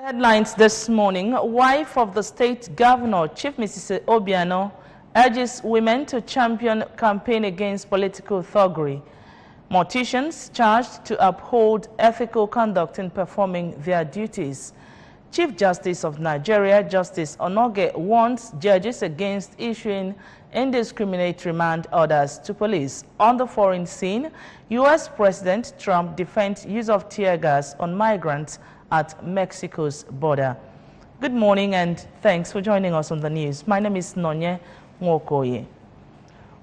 Headlines this morning. Wife of the state governor, Chief Mrs. Obiano, urges women to champion campaign against political thuggery. Morticians charged to uphold ethical conduct in performing their duties. Chief Justice of Nigeria, Justice Onoge, warns judges against issuing indiscriminate remand orders to police. On the foreign scene, U.S. President Trump defends use of tear gas on migrants at Mexico's border. Good morning and thanks for joining us on the news. My name is Nonye Nwokoye.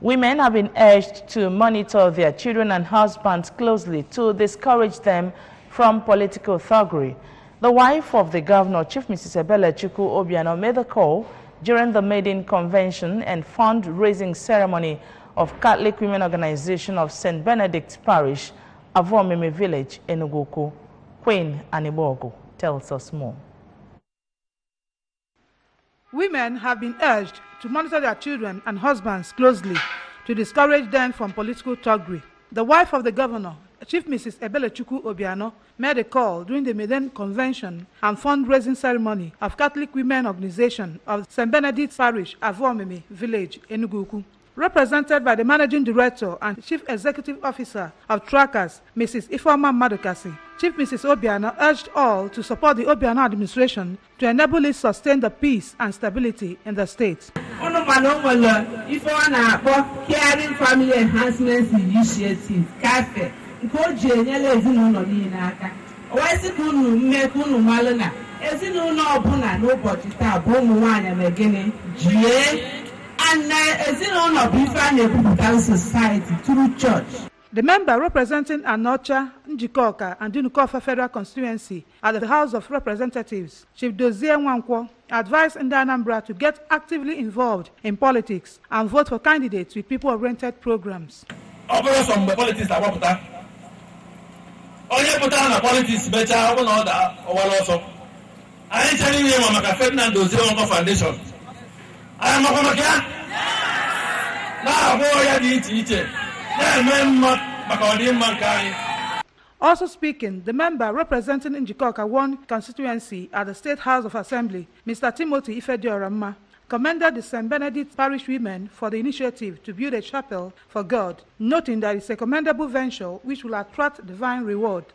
Women have been urged to monitor their children and husbands closely to discourage them from political thuggery. The wife of the governor, Chief Mrs. Ebelechukwu Obiano, made the call during the maiden convention and fundraising ceremony of Catholic Women Organization of St. Benedict's Parish, Avomime Village, Enugu. Queen Anambra tells us more. Women have been urged to monitor their children and husbands closely to discourage them from political thuggery. The wife of the governor, Chief Mrs. Ebelechukwu Obiano, made a call during the maiden convention and fundraising ceremony of Catholic Women Organization of St. Benedict's Parish, Avomime Village, Enugu. Represented by the Managing Director and Chief Executive Officer of Trackers, Mrs. Ifeoma Madukasi, Chief Mrs. Obiano urged all to support the Obiano administration to enable it sustain the peace and stability in the state. Caring Family Enhancement Initiative, CAFE, and society through church. The member representing Anocha, Njikoka, and Dinukofa Federal Constituency at the House of Representatives, Chief Dozie Nwankwo, advised in Anambra to get actively involved in politics and vote for candidates with people-oriented programs. Politics Foundation. Also speaking, the member representing Njikoka 1 constituency at the State House of Assembly, Mr. Timothy Ifedioramma, commended the St. Benedict Parish women for the initiative to build a chapel for God, noting that it's a commendable venture which will attract divine reward.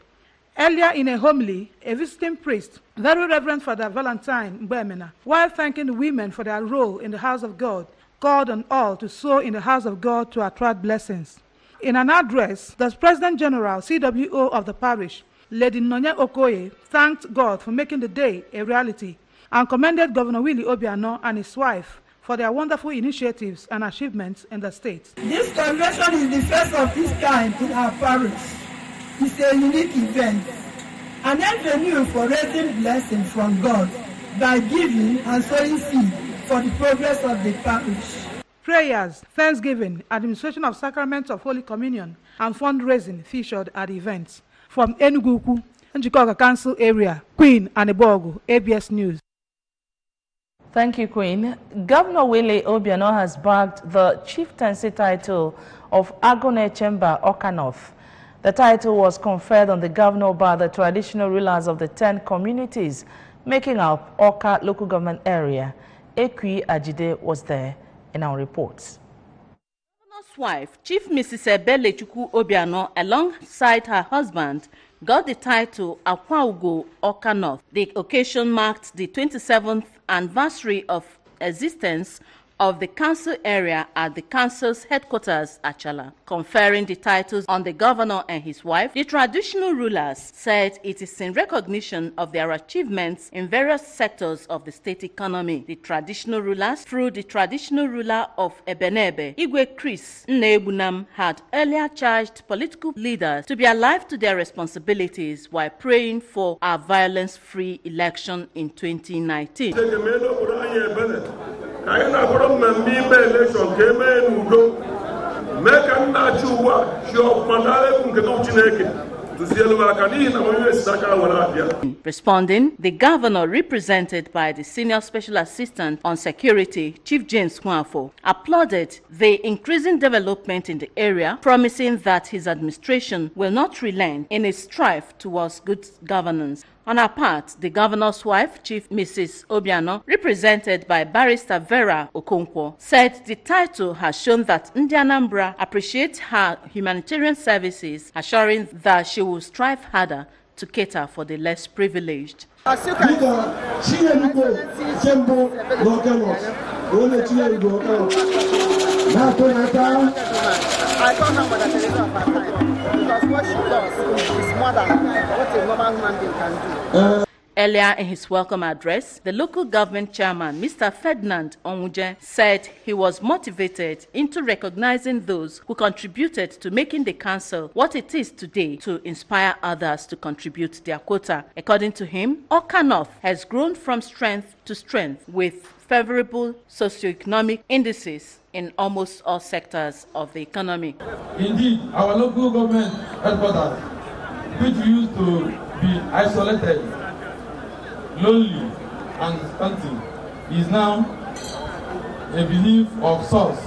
Earlier in a homily, a visiting priest, Very Reverend Father Valentine Mbemena, while thanking the women for their role in the house of God, called on all to sow in the house of God to attract blessings. In an address, the President General, CWO of the parish, Lady Nonye Okoye, thanked God for making the day a reality and commended Governor Willie Obiano and his wife for their wonderful initiatives and achievements in the state. This convention is the first of its kind in our parish. It's a unique event, an avenue for raising blessings from God by giving and sowing seed for the progress of the parish. Prayers, thanksgiving, administration of sacraments of Holy Communion, and fundraising featured at the events. From Enugu, Njikoka Council area, Queen Anambra, ABS News. Thank you, Queen. Governor Willie Obiano has bagged the chieftaincy title of Agone Chamber, Oka North. The title was conferred on the governor by the traditional rulers of the 10 communities making up Oka local government area. Ekwi Ajide was there in our reports. The governor's wife, Chief Mrs. Ebelechukwu Obiano, alongside her husband, got the title Akwaugo Oka North. The occasion marked the 27th anniversary of existence of the council area at the council's headquarters, Achala. Conferring the titles on the governor and his wife, the traditional rulers said it is in recognition of their achievements in various sectors of the state economy. The traditional rulers, through the traditional ruler of Ebenebe, Igwe Chris Nnebunam, had earlier charged political leaders to be alive to their responsibilities while praying for a violence-free election in 2019. Responding, the governor, represented by the Senior Special Assistant on Security, Chief James Kwafo, applauded the increasing development in the area, promising that his administration will not relent in its strive towards good governance. On her part, the governor's wife, Chief Mrs. Obiano, represented by Barrister Vera Okonkwo, said the title has shown that Anambra appreciates her humanitarian services, assuring that she will strive harder to cater for the less privileged. As you can see, I told her that there is no part-time, because what she does is more than what a normal human being can do. Earlier in his welcome address, the local government chairman, Mr. Ferdinand Onwuje, said he was motivated into recognizing those who contributed to making the council what it is today to inspire others to contribute their quota. According to him, Awka North has grown from strength to strength with favorable socioeconomic indices in almost all sectors of the economy. Indeed, our local government headquarters, which used to be isolated, lonely and stunting, is now a belief of source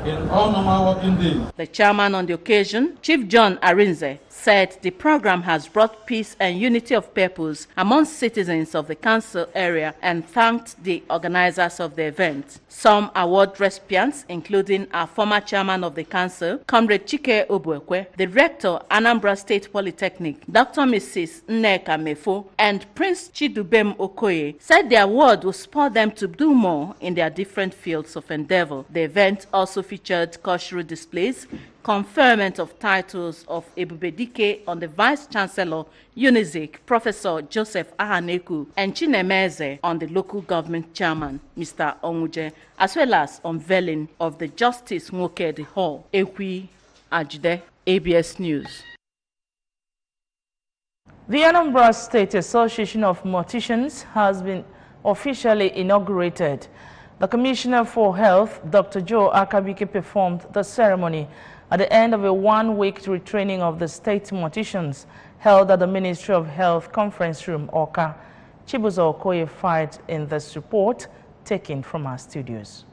in all normal working days. The chairman on the occasion, Chief John Arinze, said the program has brought peace and unity of purpose among citizens of the council area and thanked the organizers of the event. Some award recipients, including our former chairman of the council, Comrade Chike Obuekwe, the rector, Anambra State Polytechnic, Dr. Mrs. Nneka Mefo, and Prince Chidubem Okoye, said the award will spur them to do more in their different fields of endeavor. The event also featured cultural displays, conferment of titles of Ebubedike on the Vice Chancellor, UNIZIK, Professor Joseph Ahaneku, and Chinemeze on the local government chairman, Mr. Onwuje, as well as unveiling of the Justice Nwokedi Hall. Ekwi Ajide, ABS News. The Anambra State Association of Morticians has been officially inaugurated. The Commissioner for Health, Dr. Joe Akabike, performed the ceremony at the end of a one-week retraining of the state morticians held at the Ministry of Health Conference Room, Awka. Chibuzo Okoye filed in this report taken from our studios.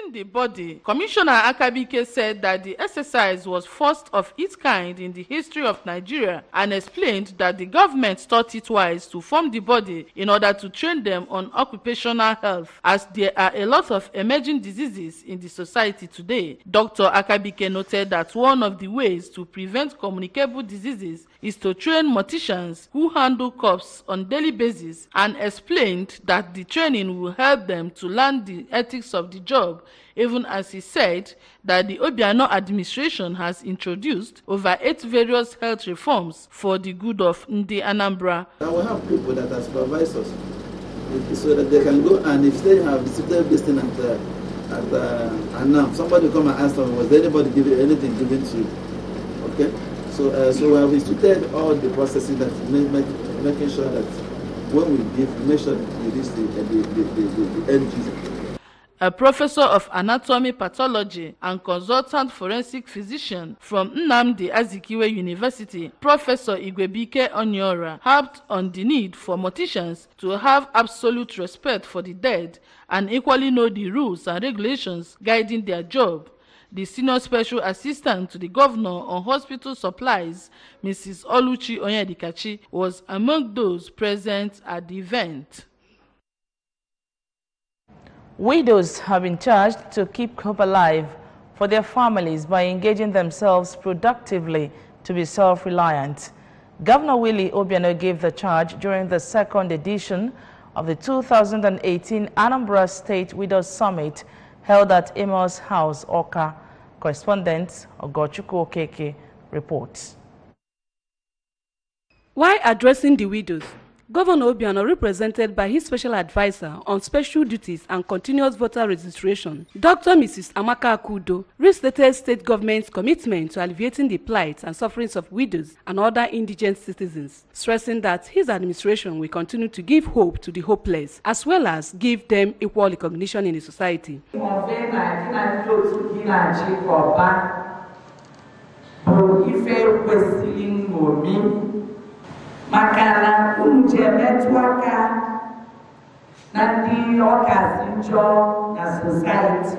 In the body, Commissioner Akabike said that the exercise was first of its kind in the history of Nigeria and explained that the government thought it wise to form the body in order to train them on occupational health, as there are a lot of emerging diseases in the society today. Dr. Akabike noted that one of the ways to prevent communicable diseases is to train morticians who handle coughs on a daily basis, and explained that the training will help them to learn the ethics of the job, even as he said that the Obiano administration has introduced over 8 various health reforms for the good of Ndi Anambra. I will have people that are supervisors so that they can go, and if they have visited this thing and now somebody will come and ask them, was there anybody giving anything given to you? Okay? So we have instituted all the processes that making sure that when we give, make sure that we reach the end user. A professor of anatomy pathology and consultant forensic physician from Nnamdi Azikiwe University, Professor Igwebike Onyora, harped on the need for morticians to have absolute respect for the dead and equally know the rules and regulations guiding their job. The senior special assistant to the governor on hospital supplies, Mrs. Oluchi Onyedikachi, was among those present at the event. Widows have been charged to keep hope alive for their families by engaging themselves productively to be self-reliant. Governor Willie Obiano gave the charge during the second edition of the 2018 Anambra State Widows Summit held at Amos House, Awka. Correspondent Ogochukwu Okeke reports. While addressing the widows, Governor Obiano, represented by his special advisor on special duties and continuous voter registration, Dr. Mrs. Amaka Akudo, restated state government's commitment to alleviating the plight and sufferings of widows and other indigent citizens, stressing that his administration will continue to give hope to the hopeless, as well as give them equal recognition in the society. Makana metuaka na ndi okazinjo na society,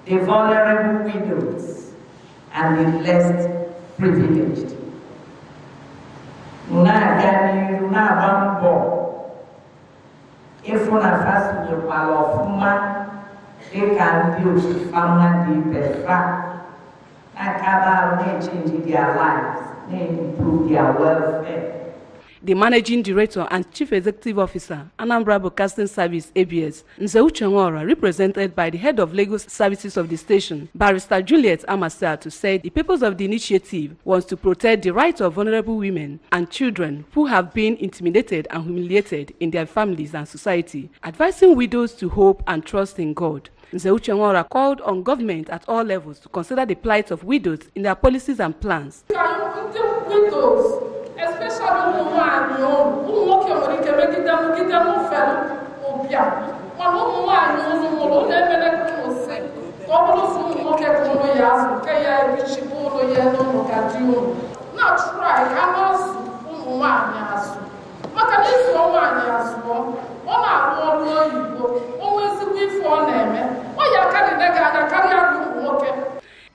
the vulnerable widows and the less privileged. na-aga n'iru na-agba mbọ ịfụ na fasonyekwala ọfụma dịka ndị otu fama dị ibe fa na-akaba na-echange their lives, na-improve their welfare. The Managing Director and Chief Executive Officer, Anambra Broadcasting Service, ABS, Nzeuche Nwora, represented by the Head of Legal Services of the station, Barrister Juliet Amasatu, said the purpose of the initiative was to protect the rights of vulnerable women and children who have been intimidated and humiliated in their families and society, advising widows to hope and trust in God. Nzeuche Nwora called on government at all levels to consider the plight of widows in their policies and plans. Widows, especially women, who work in the community,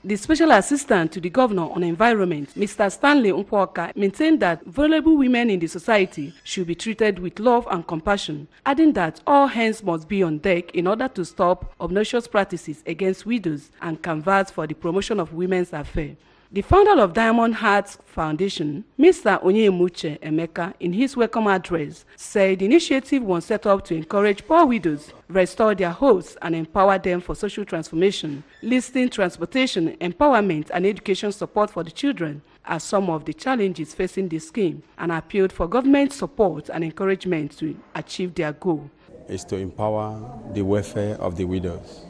The Special Assistant to the Governor on Environment, Mr. Stanley Nkwoka, maintained that vulnerable women in the society should be treated with love and compassion, adding that all hands must be on deck in order to stop obnoxious practices against widows and canvass for the promotion of women's affairs. The founder of Diamond Hearts Foundation, Mr. Onyemuche Emeka, in his welcome address, said the initiative was set up to encourage poor widows, restore their hopes, and empower them for social transformation, listing transportation, empowerment, and education support for the children as some of the challenges facing the scheme, and appealed for government support and encouragement to achieve their goal. Is to empower the welfare of the widows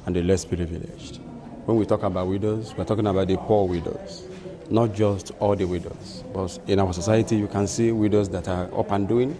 and the less privileged. When we talk about widows, we're talking about the poor widows, not just all the widows. But in our society, you can see widows that are up and doing,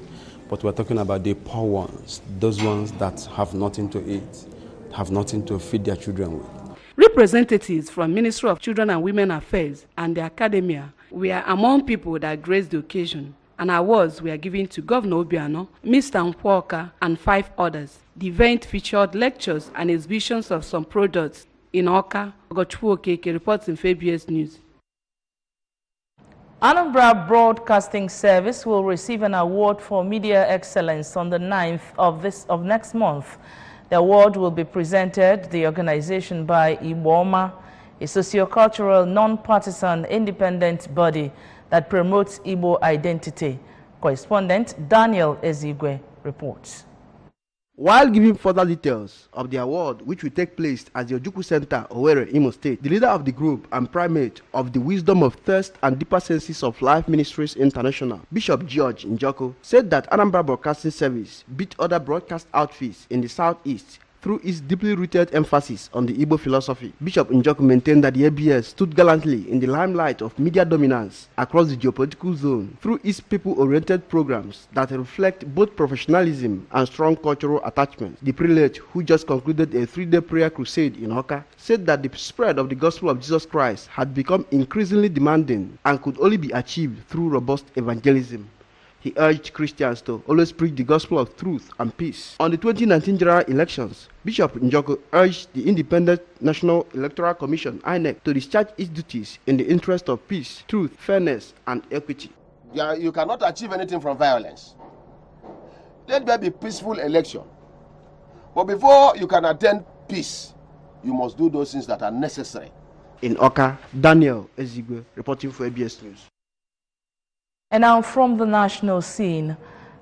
but we're talking about the poor ones, those ones that have nothing to eat, have nothing to feed their children with. Representatives from Ministry of Children and Women Affairs and the academia were among people that graced the occasion, and awards were given to Governor Obiano, Mr. Nkwoka, and 5 others. The event featured lectures and exhibitions of some products. In Oka, Ogochukwu Okeke reports in ABS News. Anambra Broadcasting Service will receive an award for media excellence on the 9th of next month. The award will be presented the organization by Iwoma, a socio-cultural, non-partisan, independent body that promotes Igbo identity. Correspondent Daniel Ezigwe reports. While giving further details of the award, which will take place at the Ojukwu Center, Owerri, Imo State, the leader of the group and primate of the Wisdom of Thirst and Deeper Senses of Life Ministries International, Bishop George Njoko, said that Anambra Broadcasting Service beat other broadcast outfits in the southeast through its deeply rooted emphasis on the Igbo philosophy. Bishop Njoko maintained that the ABS stood gallantly in the limelight of media dominance across the geopolitical zone through its people-oriented programs that reflect both professionalism and strong cultural attachment. The prelate, who just concluded a 3-day prayer crusade in Oka, said that the spread of the gospel of Jesus Christ had become increasingly demanding and could only be achieved through robust evangelism. He urged Christians to always preach the gospel of truth and peace. On the 2019 general elections, Bishop Njoko urged the Independent National Electoral Commission, INEC, to discharge its duties in the interest of peace, truth, fairness, and equity. You cannot achieve anything from violence. Let there be peaceful election. But before you can attain peace, you must do those things that are necessary. In Oka, Daniel Ezigwe reporting for ABS News. And now from the national scene,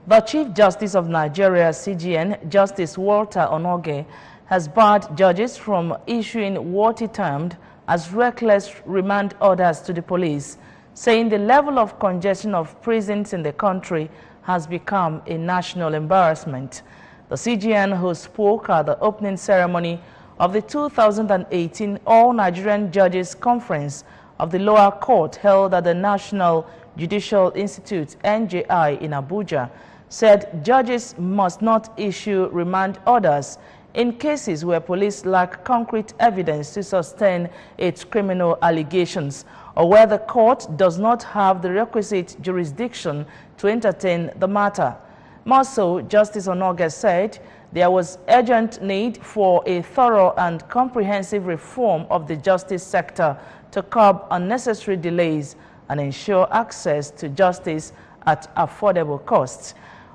the Chief Justice of Nigeria, CGN, Justice Walter Onoge, has barred judges from issuing what he termed as reckless remand orders to the police, saying the level of congestion of prisons in the country has become a national embarrassment. The CGN, who spoke at the opening ceremony of the 2018 All Nigerian Judges Conference of the lower court held at the National Judicial Institute, NJI, in Abuja, said judges must not issue remand orders in cases where police lack concrete evidence to sustain its criminal allegations or where the court does not have the requisite jurisdiction to entertain the matter. More so, Justice Onoge said there was urgent need for a thorough and comprehensive reform of the justice sector to curb unnecessary delays and ensure access to justice at affordable costs.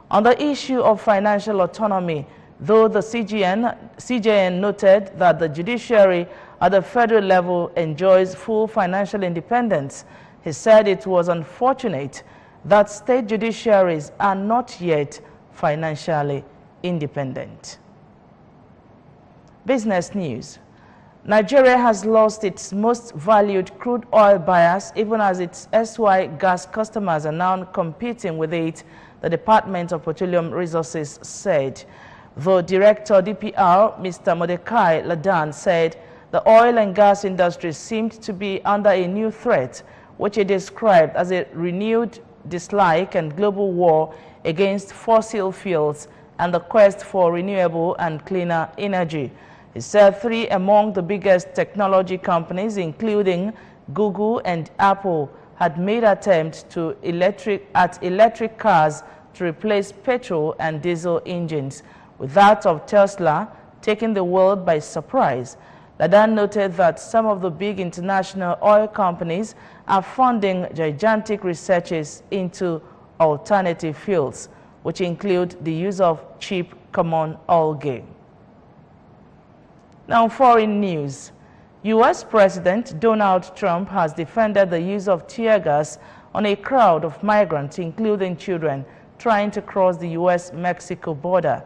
On the issue of financial autonomy, though the CJN noted that the judiciary at the federal level enjoys full financial independence, he said it was unfortunate that state judiciaries are not yet financially independent. Business news. Nigeria has lost its most valued crude oil buyers, even as its SY gas customers are now competing with it, the Department of Petroleum Resources said. The Director DPR, Mr. Mordecai Ladan, said the oil and gas industry seemed to be under a new threat, which he described as a renewed dislike and global war against fossil fuels and the quest for renewable and cleaner energy. He said 3 among the biggest technology companies, including Google and Apple, had made attempts to electric cars to replace petrol and diesel engines, with that of Tesla taking the world by surprise. Ladan noted that some of the big international oil companies are funding gigantic researches into alternative fuels, which include the use of cheap common algae. Now, foreign news. U.S. President Donald Trump has defended the use of tear gas on a crowd of migrants, including children, trying to cross the U.S.-Mexico border.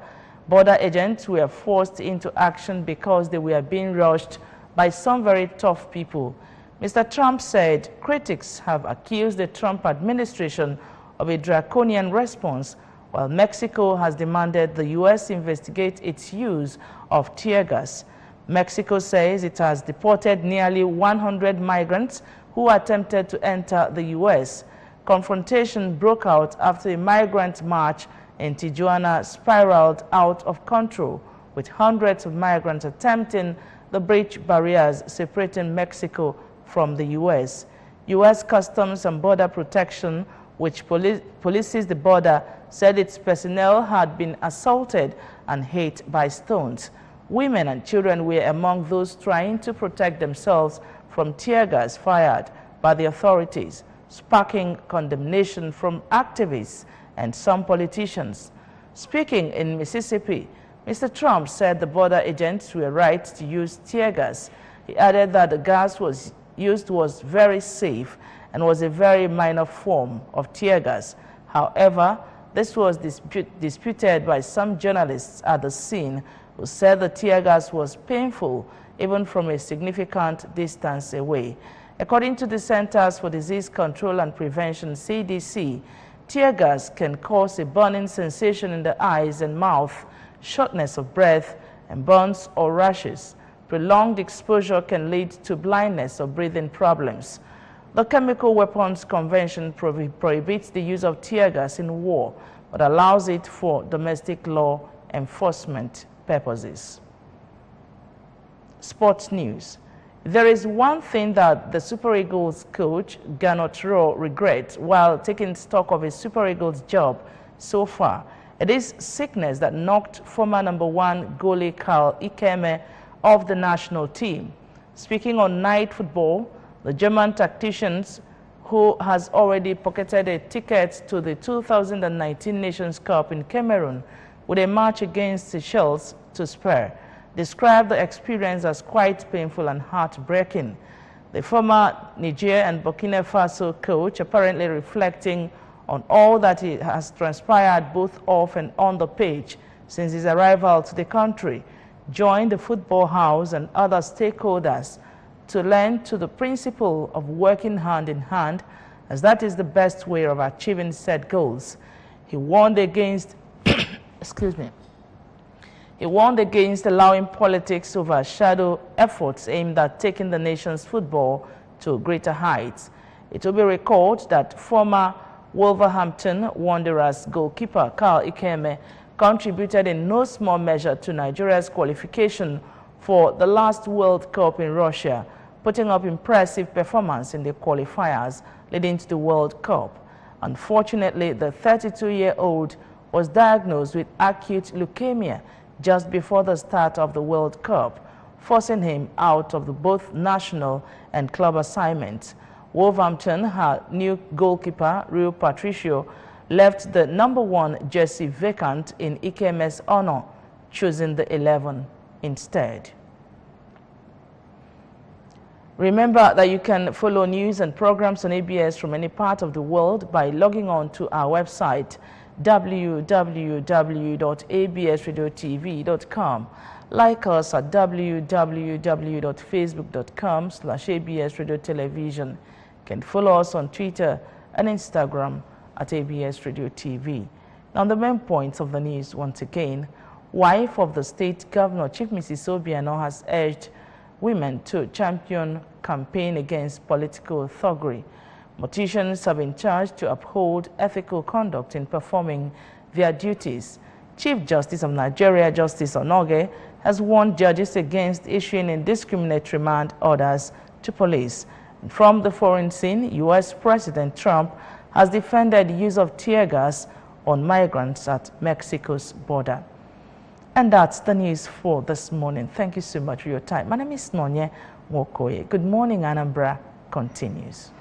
Border agents were forced into action because they were being rushed by some very tough people. Mr. Trump said critics have accused the Trump administration of a draconian response, while Mexico has demanded the U.S. investigate its use of tear gas. Mexico says it has deported nearly 100 migrants who attempted to enter the U.S. Confrontation broke out after a migrant march in Tijuana spiraled out of control, with hundreds of migrants attempting to breach barriers separating Mexico from the U.S. U.S. Customs and Border Protection, which polices the border, said its personnel had been assaulted and hit by stones. Women and children were among those trying to protect themselves from tear gas fired by the authorities, sparking condemnation from activists and some politicians. Speaking in Mississippi, Mr. Trump said the border agents were right to use tear gas. He added that the gas used was very safe and was a very minor form of tear gas. However, this was disputed by some journalists at the scene, who said the tear gas was painful even from a significant distance away. According to the Centers for Disease Control and Prevention, CDC, tear gas can cause a burning sensation in the eyes and mouth, shortness of breath, and burns or rashes. Prolonged exposure can lead to blindness or breathing problems. The Chemical Weapons Convention prohibits the use of tear gas in war, but allows it for domestic law enforcement purposes. Sports news. There is one thing that the Super Eagles coach, Gernot Rohr, regrets while taking stock of his Super Eagles job so far. It is sickness that knocked former #1 goalie Karl Ikeme off the national team. Speaking on Night Football, the German tacticians, who has already pocketed a ticket to the 2019 Nations Cup in Cameroon with a match against Seychelles to spare, described the experience as quite painful and heartbreaking. The former Niger and Burkina Faso coach, apparently reflecting on all that he has transpired both off and on the pitch since his arrival to the country, joined the football house and other stakeholders to learn to the principle of working hand in hand, as that is the best way of achieving set goals. He warned against He warned against allowing politics to overshadow efforts aimed at taking the nation's football to greater heights. It will be recalled that former Wolverhampton Wanderers goalkeeper Karl Ikeme contributed in no small measure to Nigeria's qualification for the last World Cup in Russia, putting up impressive performance in the qualifiers leading to the World Cup. Unfortunately, the 32-year-old was diagnosed with acute leukemia just before the start of the World Cup, forcing him out of both national and club assignments. Wolverhampton, her new goalkeeper, Rui Patricio, left the #1 jersey vacant in Ikeme's honor, choosing the 11 instead. Remember that you can follow news and programs on ABS from any part of the world by logging on to our website www.absradiotv.com. Like us at www.facebook.com/absradiotelevision. You can follow us on Twitter and Instagram at ABS Radio TV. Now the main points of the news once again. Wife of the state governor, Chief Mrs. Obiano, has urged women to champion campaign against political thuggery. Morticians have been charged to uphold ethical conduct in performing their duties. Chief Justice of Nigeria, Justice Onoge, has warned judges against issuing indiscriminate remand orders to police. And from the foreign scene, U.S. President Trump has defended use of tear gas on migrants at Mexico's border. And that's the news for this morning. Thank you so much for your time. My name is Nonye Mokoye. Good morning, Anambra continues.